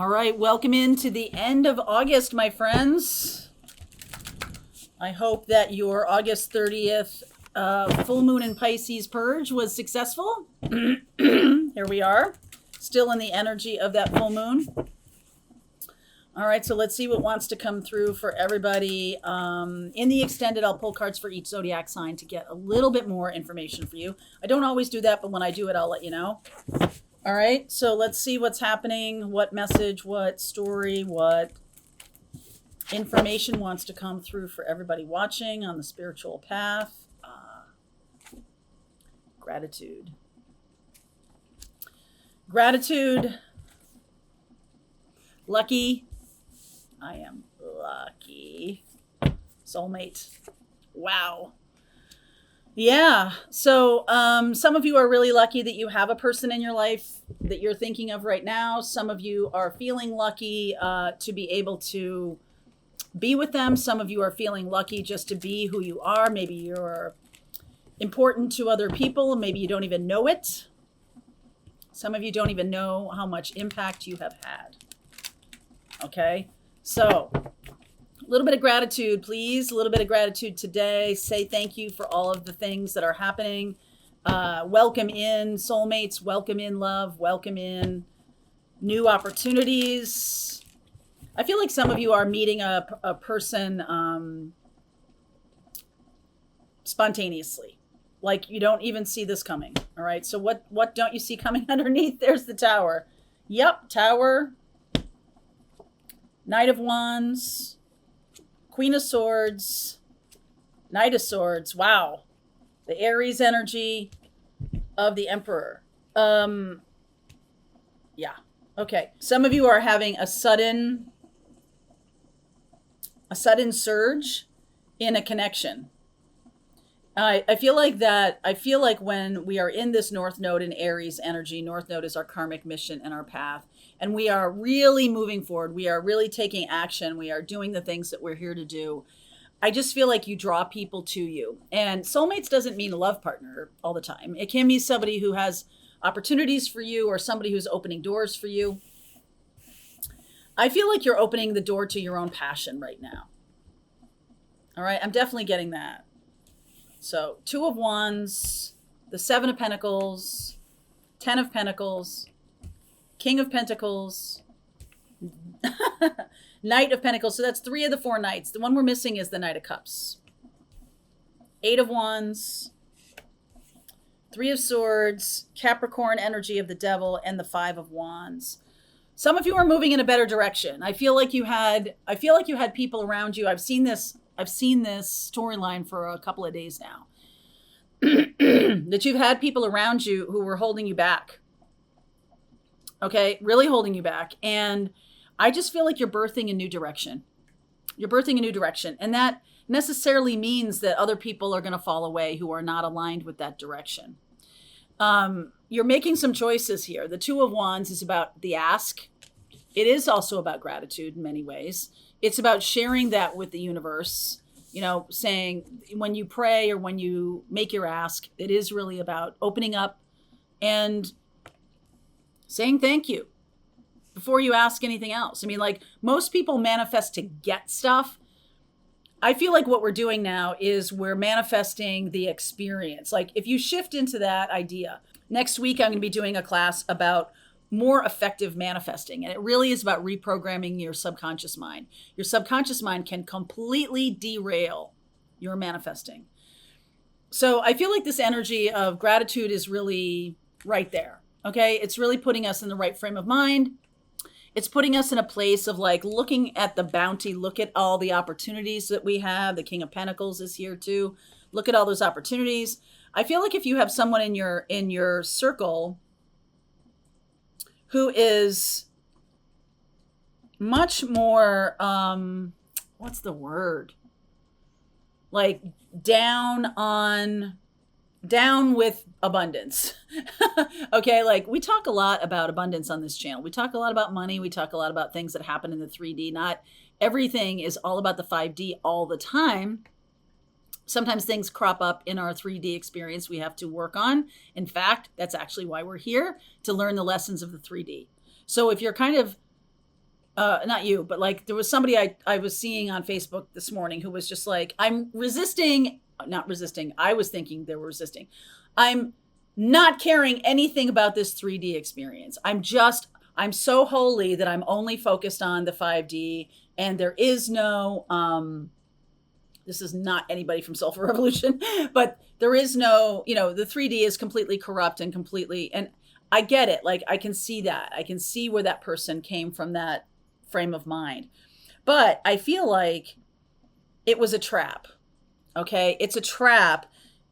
All right, welcome into the end of August, my friends. I hope that your August 30th full moon in Pisces purge was successful. Here we are, still in the energy of that full moon. All right, so let's see what wants to come through for everybody. In the extended, I'll pull cards for each zodiac sign to get a little bit more information for you. I don't always do that, but when I do it, I'll let you know. All right, so let's see what's happening, what message, what story, what information wants to come through for everybody watching on the spiritual path. Gratitude. Gratitude. Lucky. I am lucky. Soulmate. Wow. Yeah. So some of you are really lucky that you have a person in your life that you're thinking of right now. Some of you are feeling lucky to be able to be with them. Some of you are feeling lucky just to be who you are. Maybe you're important to other people. Maybe you don't even know it. Some of you don't even know how much impact you have had. Okay. So a little bit of gratitude, please. A little bit of gratitude today. Say thank you for all of the things that are happening. Welcome in soulmates. Welcome in love. Welcome in new opportunities. I feel like some of you are meeting a person spontaneously. Like you don't even see this coming. All right. So what don't you see coming underneath? There's the Tower. Yep. Tower. Knight of Wands. Queen of Swords. Knight of Swords. Wow. The Aries energy of the Emperor. Yeah. Okay. Some of you are having a sudden surge in a connection. I feel like when we are in this North Node in Aries energy, North Node is our karmic mission and our path, and we are really moving forward. We are really taking action. We are doing the things that we're here to do. I just feel like you draw people to you. And soulmates doesn't mean a love partner all the time. It can be somebody who has opportunities for you or somebody who's opening doors for you. I feel like you're opening the door to your own passion right now. All right, I'm definitely getting that. So 2 of Wands, the 7 of Pentacles, 10 of Pentacles, King of Pentacles, Knight of Pentacles. So that's 3 of the 4 knights. The one we're missing is the Knight of Cups. 8 of Wands, 3 of Swords, Capricorn energy of the Devil, and the 5 of Wands. Some of you are moving in a better direction. I feel like you had people around you. I've seen this storyline for a couple of days now. That you've had people around you who were holding you back. Okay, really holding you back. And I just feel like you're birthing a new direction. You're birthing a new direction. And that necessarily means that other people are going to fall away who are not aligned with that direction. You're making some choices here. The 2 of Wands is about the ask. It is also about gratitude in many ways. It's about sharing that with the universe, saying when you pray or when you make your ask, it is really about opening up and saying thank you before you ask anything else. I mean, like most people manifest to get stuff. I feel like what we're doing now is we're manifesting the experience. Like if you shift into that idea, next week I'm going to be doing a class about more effective manifesting. And it really is about reprogramming your subconscious mind. Your subconscious mind can completely derail your manifesting. So I feel like this energy of gratitude is really right there. Okay. It's really putting us in the right frame of mind. It's putting us in a place of like looking at the bounty, look at all the opportunities that we have. The King of Pentacles is here too. Look at all those opportunities. I feel like if you have someone in your circle who is much more, what's the word? Like down with abundance. Okay. Like we talk a lot about abundance on this channel. We talk a lot about money. We talk a lot about things that happen in the 3D. Not everything is all about the 5D all the time. Sometimes things crop up in our 3D experience we have to work on. In fact, that's actually why we're here, to learn the lessons of the 3D. So if you're kind of not you, but like there was somebody I was seeing on Facebook this morning who was just like, I'm resisting, not resisting. I was thinking they were resisting. I'm not caring anything about this 3D experience. I'm so holy that I'm only focused on the 5D, and there is no, this is not anybody from Soulful Revolution, but there is no, the 3D is completely corrupt and completely, and I get it. Like, I can see that. I can see where that person came from, that frame of mind. But I feel like it was a trap. Okay. It's a trap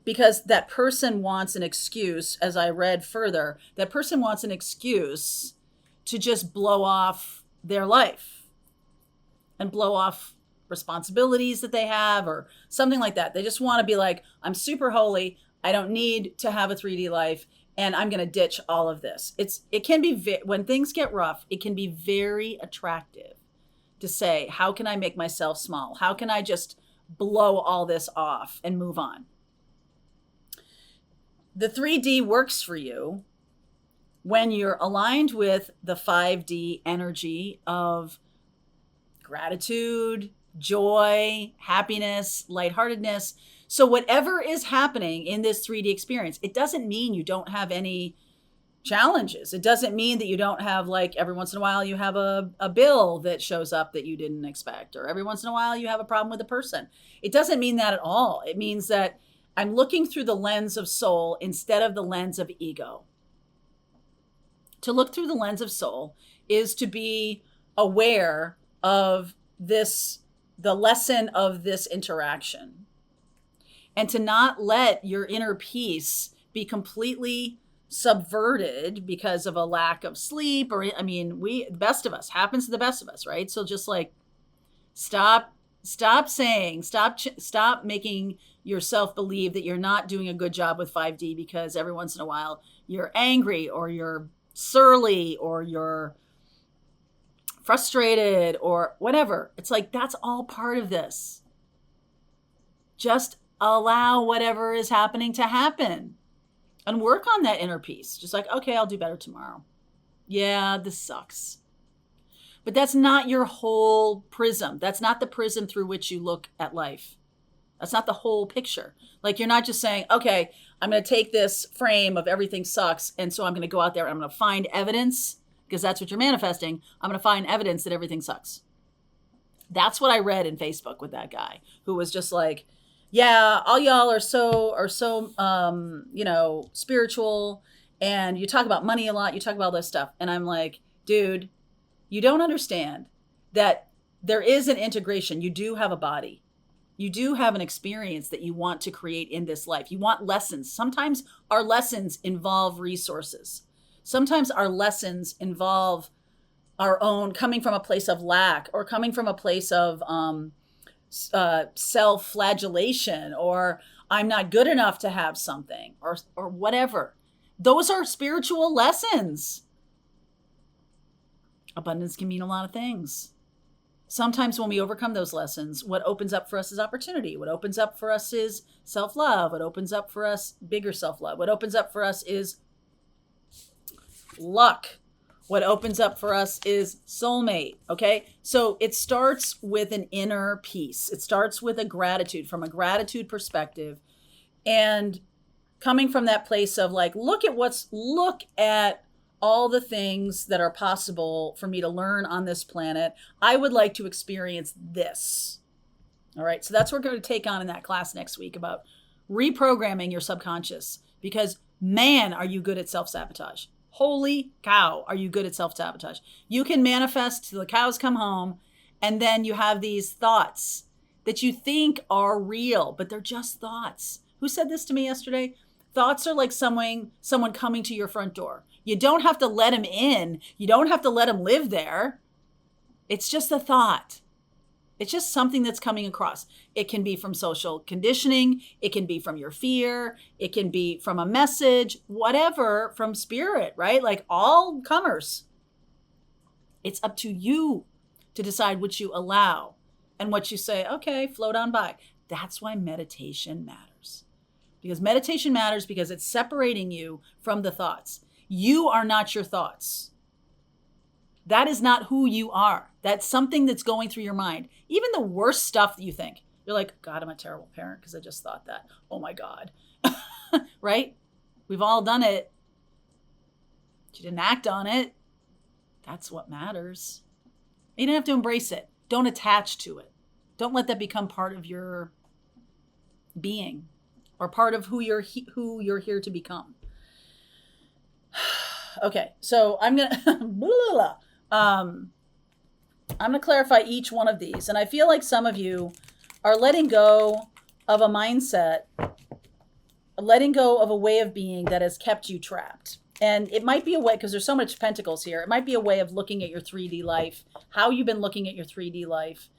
because that person wants an excuse. As I read further, that person wants an excuse to just blow off their life and blow off responsibilities that they have or something like that. They just want to be like, I'm super holy. I don't need to have a 3D life, and I'm going to ditch all of this. It can be, when things get rough, it can be very attractive to say, how can I make myself small? How can I just blow all this off and move on? The 3D works for you when you're aligned with the 5D energy of gratitude, joy, happiness, lightheartedness. So whatever is happening in this 3D experience, it doesn't mean you don't have any challenges. It doesn't mean that you don't have, like, every once in a while you have a bill that shows up that you didn't expect, or every once in a while you have a problem with a person. It doesn't mean that at all. It means that I'm looking through the lens of soul instead of the lens of ego. To look through the lens of soul is to be aware of this, the lesson of this interaction, and to not let your inner peace be completely subverted because of a lack of sleep. Or, I mean, the best of us, happens to the best of us, right? So just like, stop making yourself believe that you're not doing a good job with 5D because every once in a while you're angry or you're surly or you're frustrated or whatever. It's like, that's all part of this. Just allow whatever is happening to happen and work on that inner peace. Just like, okay, I'll do better tomorrow. Yeah, this sucks. But that's not your whole prism. That's not the prism through which you look at life. That's not the whole picture. Like, you're not just saying, okay, I'm going to take this frame of everything sucks, and so I'm going to go out there and I'm going to find evidence, because that's what you're manifesting. I'm going to find evidence that everything sucks. That's what I read in Facebook with that guy who was just like, yeah, all y'all are so spiritual, and you talk about money a lot. You talk about all this stuff. And I'm like, dude, you don't understand that there is an integration. You do have a body. You do have an experience that you want to create in this life. You want lessons. Sometimes our lessons involve resources. Sometimes our lessons involve our own coming from a place of lack, or coming from a place of self-flagellation, or I'm not good enough to have something, or whatever. Those are spiritual lessons. Abundance can mean a lot of things. Sometimes when we overcome those lessons, what opens up for us is opportunity. What opens up for us is self-love. What opens up for us, bigger self-love. What opens up for us is luck. What opens up for us is soulmate. Okay. So it starts with an inner peace. It starts with a gratitude, from a gratitude perspective, and coming from that place of like, look at all the things that are possible for me to learn on this planet. I would like to experience this. All right. So that's what we're going to take on in that class next week, about reprogramming your subconscious, because man, are you good at self-sabotage. Holy cow, are you good at self-sabotage. You can manifest till the cows come home, and then you have these thoughts that you think are real, but they're just thoughts. Who said this to me yesterday? Thoughts are like someone coming to your front door. You don't have to let him in. You don't have to let him live there. It's just a thought. It's just something that's coming across. It can be from social conditioning. It can be from your fear. It can be from a message, whatever, from spirit, right? Like, all comers. It's up to you to decide what you allow and what you say, okay, float on by. That's why meditation matters. Because meditation matters because it's separating you from the thoughts. You are not your thoughts. That is not who you are. That's something that's going through your mind. Even the worst stuff that you think. You're like, God, I'm a terrible parent because I just thought that. Oh my God. Right? We've all done it. You didn't act on it. That's what matters. You don't have to embrace it. Don't attach to it. Don't let that become part of your being or part of who you're here to become. Okay, so I'm gonna clarify each one of these, and I feel like some of you are letting go of a mindset, letting go of a way of being that has kept you trapped. And it might be a way, because there's so much pentacles here, it might be a way of looking at your 3D life, how you've been looking at your 3D life.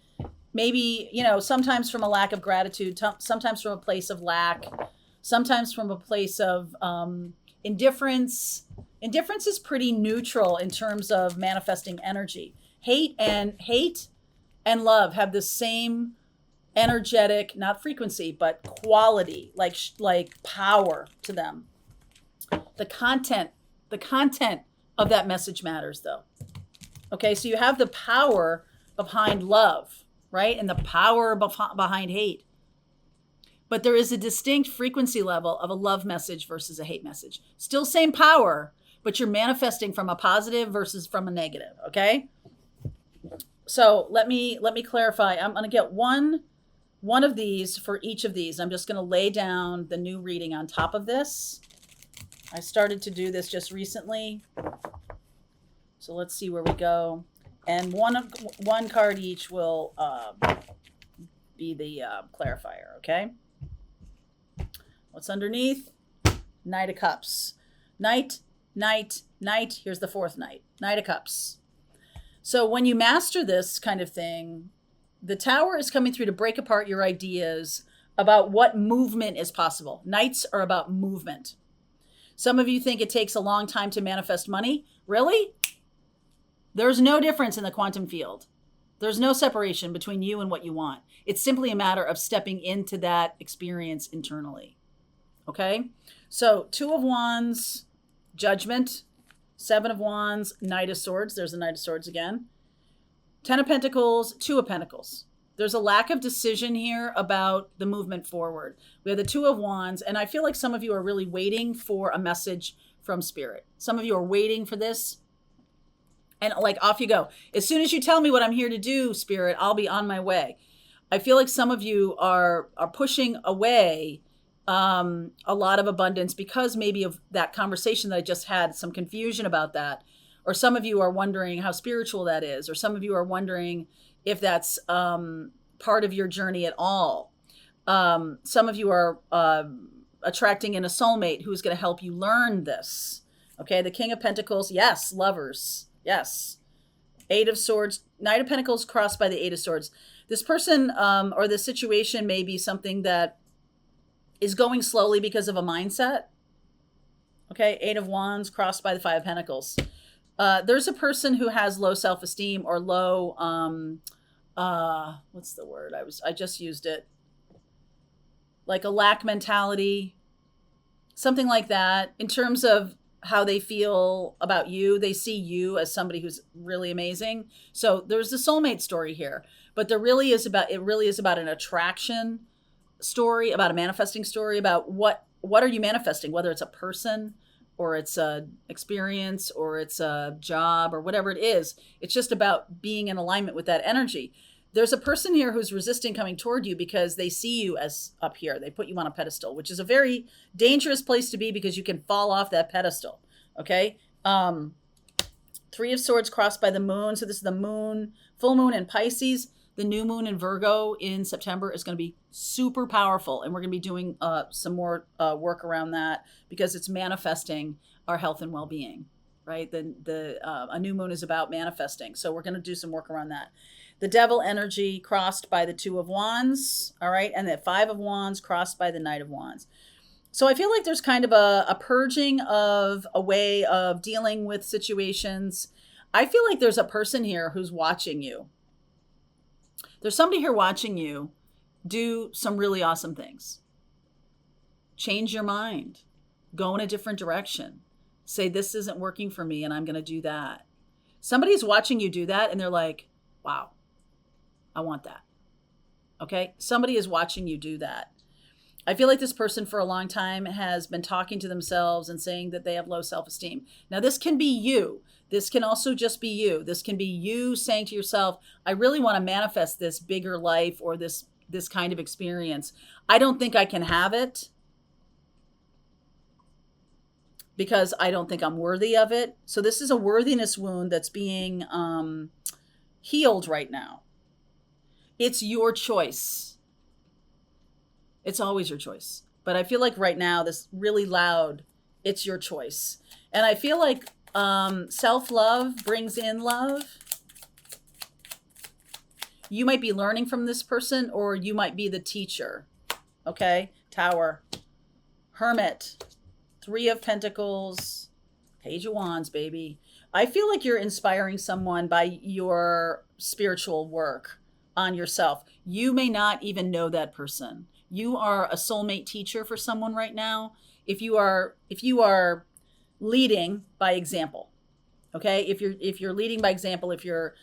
Maybe, sometimes from a lack of gratitude, sometimes from a place of lack, sometimes from a place of indifference. Indifference is pretty neutral in terms of manifesting energy. Hate and love have the same energetic, not frequency, but quality, like power to them. The content of that message matters, though. Okay, so you have the power behind love, right? And the power behind hate. But there is a distinct frequency level of a love message versus a hate message. Still same power, but you're manifesting from a positive versus from a negative, okay? So let me clarify. I'm going to get one of these for each of these. I'm just going to lay down the new reading on top of this. I started to do this just recently. So let's see where we go. And one card each will be the clarifier, okay? What's underneath? Knight of Cups. Knight. Here's the fourth Knight. Knight of Cups. So when you master this kind of thing, the Tower is coming through to break apart your ideas about what movement is possible. Knights are about movement. Some of you think it takes a long time to manifest money. Really? There's no difference in the quantum field. There's no separation between you and what you want. It's simply a matter of stepping into that experience internally. Okay? So 2 of Wands, Judgment. 7 of Wands, Knight of Swords. There's the Knight of Swords again. 10 of Pentacles, 2 of Pentacles. There's a lack of decision here about the movement forward. We have the 2 of Wands, and I feel like some of you are really waiting for a message from Spirit. Some of you are waiting for this, and like off you go. As soon as you tell me what I'm here to do, Spirit, I'll be on my way. I feel like some of you are pushing away a lot of abundance because maybe of that conversation that I just had, some confusion about that. Or some of you are wondering how spiritual that is. Or some of you are wondering if that's part of your journey at all. Some of you are attracting in a soulmate who's going to help you learn this. Okay, the King of Pentacles, yes, lovers, yes. 8 of Swords, Knight of Pentacles crossed by the 8 of Swords. This person or this situation may be something that is going slowly because of a mindset. Okay, 8 of Wands crossed by the 5 of Pentacles. There's a person who has low self-esteem or low, what's the word? I just used it. Like a lack mentality, something like that. In terms of how they feel about you, they see you as somebody who's really amazing. So there's the soulmate story here, but it really is about an attraction story, about a manifesting story, about what are you manifesting, whether it's a person or it's a experience or it's a job or whatever it is. It's just about being in alignment with that energy. There's a person here who's resisting coming toward you because they see you as up here. They put you on a pedestal, which is a very dangerous place to be because you can fall off that pedestal. Okay. 3 of Swords crossed by the moon. So this is the moon, full moon in Pisces. The new moon in Virgo in September is going to be super powerful. And we're going to be doing some more work around that because it's manifesting our health and well-being, right? A new moon is about manifesting. So we're going to do some work around that. The Devil energy crossed by the 2 of Wands, all right? And the 5 of Wands crossed by the Knight of Wands. So I feel like there's kind of a purging of a way of dealing with situations. I feel like there's a person here who's watching you. There's somebody here watching you do some really awesome things. Change your mind. Go in a different direction. Say, this isn't working for me and I'm going to do that. Somebody's watching you do that and they're like, wow, I want that. Okay? Somebody is watching you do that. I feel like this person for a long time has been talking to themselves and saying that they have low self-esteem. Now, this can be you. This can also just be you. This can be you saying to yourself, I really want to manifest this bigger life or this kind of experience. I don't think I can have it because I don't think I'm worthy of it. So this is a worthiness wound that's being healed right now. It's your choice. It's always your choice. But I feel like right now, this really loud, it's your choice. And I feel like self-love brings in love. You might be learning from this person, or you might be the teacher. Okay? Tower. Hermit. 3 of Pentacles. Page of Wands, baby. I feel like you're inspiring someone by your spiritual work on yourself. You may not even know that person. You are a soulmate teacher for someone right now. If you are leading by example, okay? If you're leading by example, if you're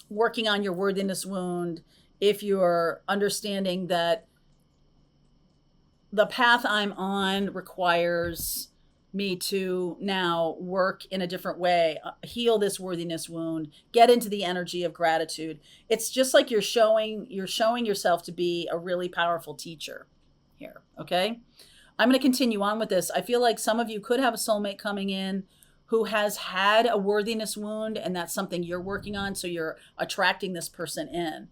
working on your worthiness wound, if you're understanding that the path I'm on requires me to now work in a different way, heal this worthiness wound, get into the energy of gratitude. It's just like you're showing yourself to be a really powerful teacher here, okay? I'm going to continue on with this. I feel like some of you could have a soulmate coming in who has had a worthiness wound, and that's something you're working on, so you're attracting this person in.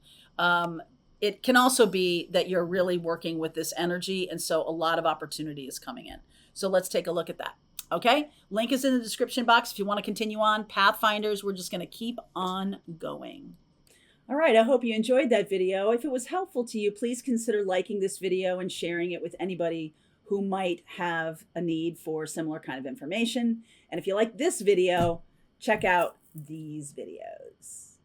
It can also be that you're really working with this energy, and so a lot of opportunity is coming in. So let's take a look at that. Okay? Link is in the description box if you want to continue on. Pathfinders, we're just going to keep on going. All right, I hope you enjoyed that video. If it was helpful to you, please consider liking this video and sharing it with anybody who might have a need for similar kind of information. And if you like this video, check out these videos.